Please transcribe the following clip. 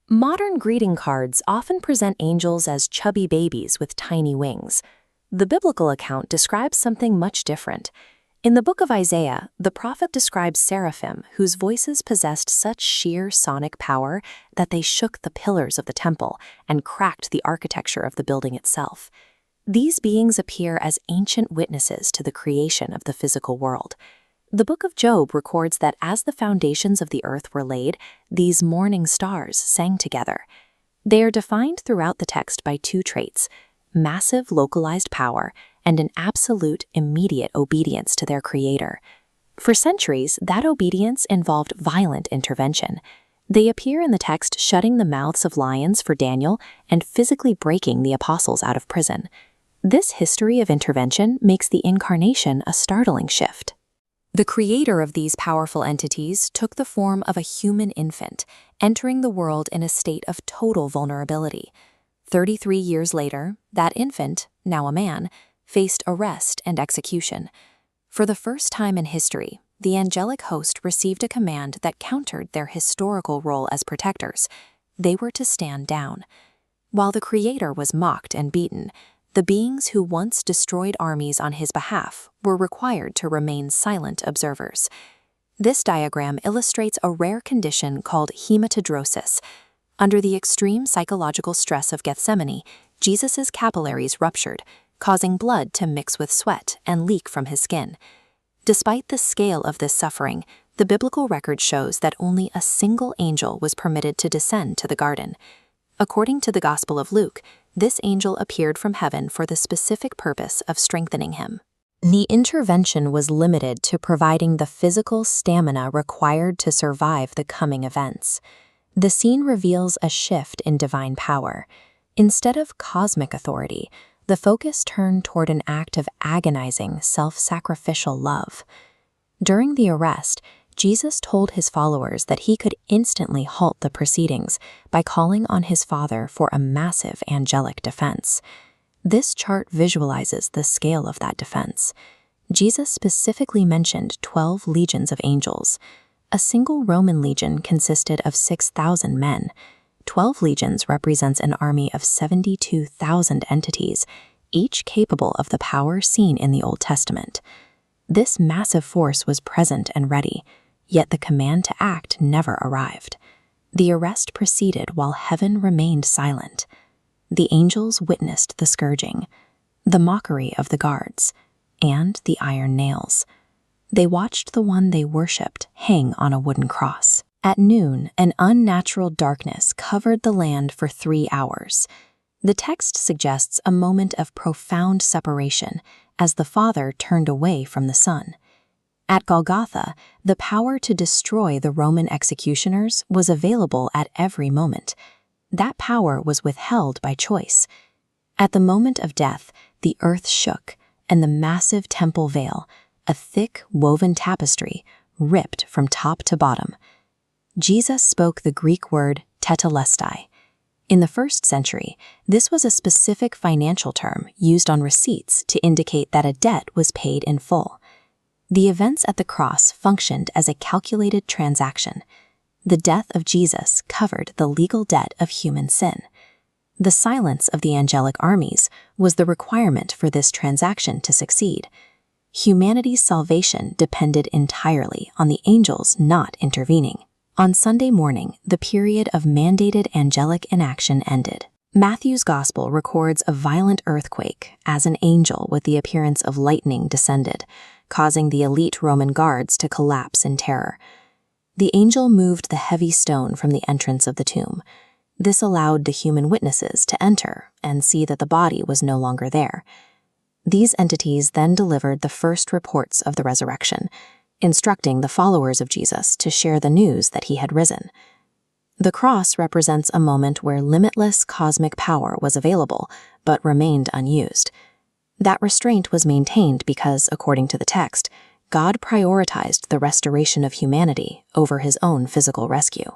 Modern greeting cards often present angels as chubby babies with tiny wings. The biblical account describes something much different. In the book of Isaiah, the prophet describes seraphim whose voices possessed such sheer sonic power that they shook the pillars of the temple and cracked the architecture of the building itself. These beings appear as ancient witnesses to the creation of the physical world. The book of Job records that as the foundations of the earth were laid, these morning stars sang together. They are defined throughout the text by two traits: massive localized power and an absolute, immediate obedience to their creator. For centuries, that obedience involved violent intervention. They appear in the text shutting the mouths of lions for Daniel and physically breaking the apostles out of prison. This history of intervention makes the incarnation a startling shift. The creator of these powerful entities took the form of a human infant, entering the world in a state of total vulnerability. 33 years later, that infant, now a man, faced arrest and execution. For the first time in history, the angelic host received a command that countered their historical role as protectors. They were to stand down. While the creator was mocked and beaten, the beings who once destroyed armies on his behalf were required to remain silent observers. This diagram illustrates a rare condition called hematidrosis. Under the extreme psychological stress of Gethsemane, Jesus' capillaries ruptured, causing blood to mix with sweat and leak from his skin. Despite the scale of this suffering, the biblical record shows that only a single angel was permitted to descend to the garden. According to the Gospel of Luke, this angel appeared from heaven for the specific purpose of strengthening him. The intervention was limited to providing the physical stamina required to survive the coming events. The scene reveals a shift in divine power. Instead of cosmic authority, the focus turned toward an act of agonizing, self-sacrificial love. During the arrest, Jesus told his followers that he could instantly halt the proceedings by calling on his Father for a massive angelic defense. This chart visualizes the scale of that defense. Jesus specifically mentioned 12 legions of angels. A single Roman legion consisted of 6,000 men. 12 legions represents an army of 72,000 entities, each capable of the power seen in the Old Testament. This massive force was present and ready, yet the command to act never arrived. The arrest proceeded while heaven remained silent. The angels witnessed the scourging, the mockery of the guards, and the iron nails. They watched the one they worshipped hang on a wooden cross. At noon, an unnatural darkness covered the land for 3 hours. The text suggests a moment of profound separation as the Father turned away from the Son. At Golgotha, the power to destroy the Roman executioners was available at every moment. That power was withheld by choice. At the moment of death, the earth shook, and the massive temple veil, a thick woven tapestry, ripped from top to bottom. Jesus spoke the Greek word tetelestai. In the 1st century, this was a specific financial term used on receipts to indicate that a debt was paid in full. The events at the cross functioned as a calculated transaction. The death of Jesus covered the legal debt of human sin. The silence of the angelic armies was the requirement for this transaction to succeed. Humanity's salvation depended entirely on the angels not intervening. On Sunday morning, the period of mandated angelic inaction ended. Matthew's Gospel records a violent earthquake as an angel with the appearance of lightning descended, causing the elite Roman guards to collapse in terror. The angel moved the heavy stone from the entrance of the tomb. This allowed the human witnesses to enter and see that the body was no longer there. These entities then delivered the first reports of the resurrection, instructing the followers of Jesus to share the news that he had risen. The cross represents a moment where limitless cosmic power was available, but remained unused. That restraint was maintained because, according to the text, God prioritized the restoration of humanity over his own physical rescue.